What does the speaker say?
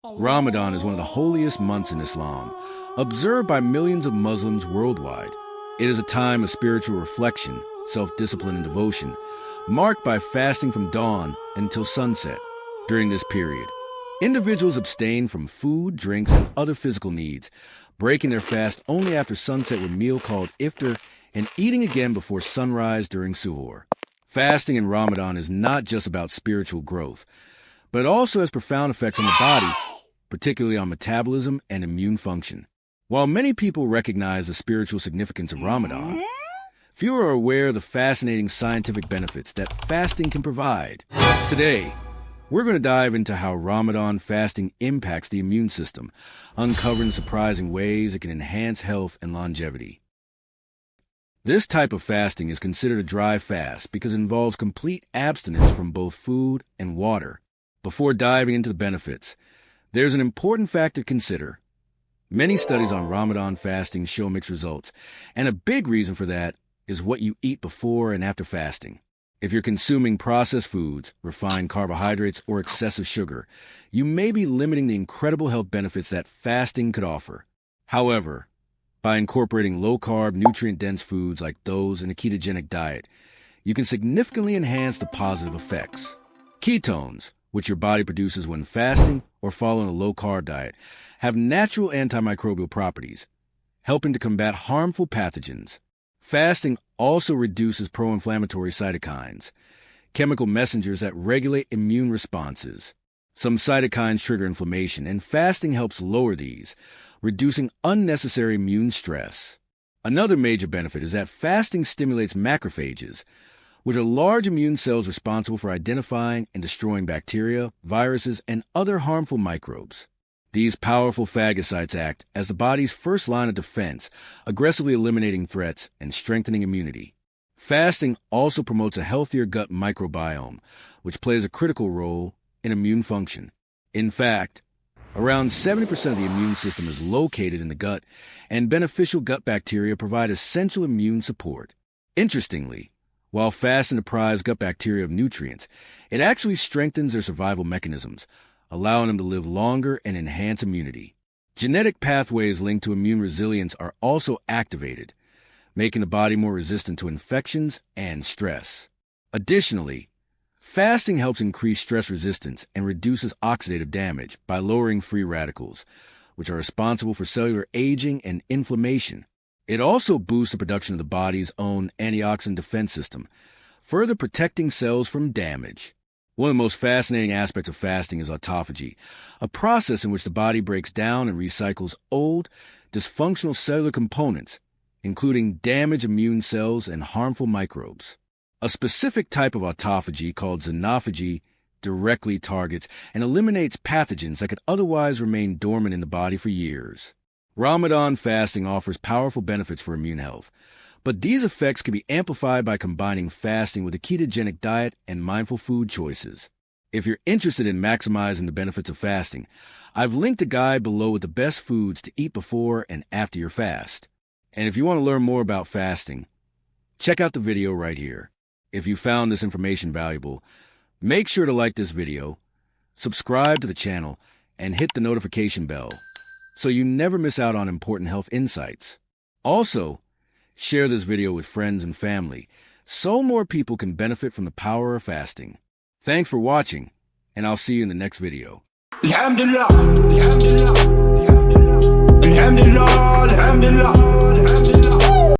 Ramadan is one of the holiest months in Islam, observed by millions of Muslims worldwide. It is a time of spiritual reflection, self-discipline, and devotion, marked by fasting from dawn until sunset. During this period, individuals abstain from food, drinks, and other physical needs, breaking their fast only after sunset with a meal called iftar and eating again before sunrise during suhoor. Fasting in Ramadan is not just about spiritual growth, but it also has profound effects on the body, particularly on metabolism and immune function. While many people recognize the spiritual significance of Ramadan, few are aware of the fascinating scientific benefits that fasting can provide. Today, we're going to dive into how Ramadan fasting impacts the immune system, uncovering surprising ways it can enhance health and longevity. This type of fasting is considered a dry fast because it involves complete abstinence from both food and water. Before diving into the benefits, there's an important factor to consider. Many studies on Ramadan fasting show mixed results, and a big reason for that is what you eat before and after fasting. If you're consuming processed foods, refined carbohydrates, or excessive sugar, you may be limiting the incredible health benefits that fasting could offer. However, by incorporating low-carb, nutrient-dense foods like those in a ketogenic diet, you can significantly enhance the positive effects. Ketones, which your body produces when fasting or following a low-carb diet, have natural antimicrobial properties, helping to combat harmful pathogens. Fasting also reduces pro-inflammatory cytokines, chemical messengers that regulate immune responses. Some cytokines trigger inflammation, and fasting helps lower these, reducing unnecessary immune stress. Another major benefit is that fasting stimulates macrophages, which are large immune cells responsible for identifying and destroying bacteria, viruses, and other harmful microbes. These powerful phagocytes act as the body's first line of defense, aggressively eliminating threats and strengthening immunity. Fasting also promotes a healthier gut microbiome, which plays a critical role in immune function. In fact, around 70% of the immune system is located in the gut, and beneficial gut bacteria provide essential immune support. Interestingly, while fasting deprives gut bacteria of nutrients, it actually strengthens their survival mechanisms, allowing them to live longer and enhance immunity. Genetic pathways linked to immune resilience are also activated, making the body more resistant to infections and stress. Additionally, fasting helps increase stress resistance and reduces oxidative damage by lowering free radicals, which are responsible for cellular aging and inflammation. It also boosts the production of the body's own antioxidant defense system, further protecting cells from damage. One of the most fascinating aspects of fasting is autophagy, a process in which the body breaks down and recycles old, dysfunctional cellular components, including damaged immune cells and harmful microbes. A specific type of autophagy called xenophagy directly targets and eliminates pathogens that could otherwise remain dormant in the body for years. Ramadan fasting offers powerful benefits for immune health, but these effects can be amplified by combining fasting with a ketogenic diet and mindful food choices. If you're interested in maximizing the benefits of fasting, I've linked a guide below with the best foods to eat before and after your fast. And if you want to learn more about fasting, check out the video right here. If you found this information valuable, make sure to like this video, subscribe to the channel, and hit the notification bell so you never miss out on important health insights. Also, share this video with friends and family so more people can benefit from the power of fasting. Thanks for watching, and I'll see you in the next video.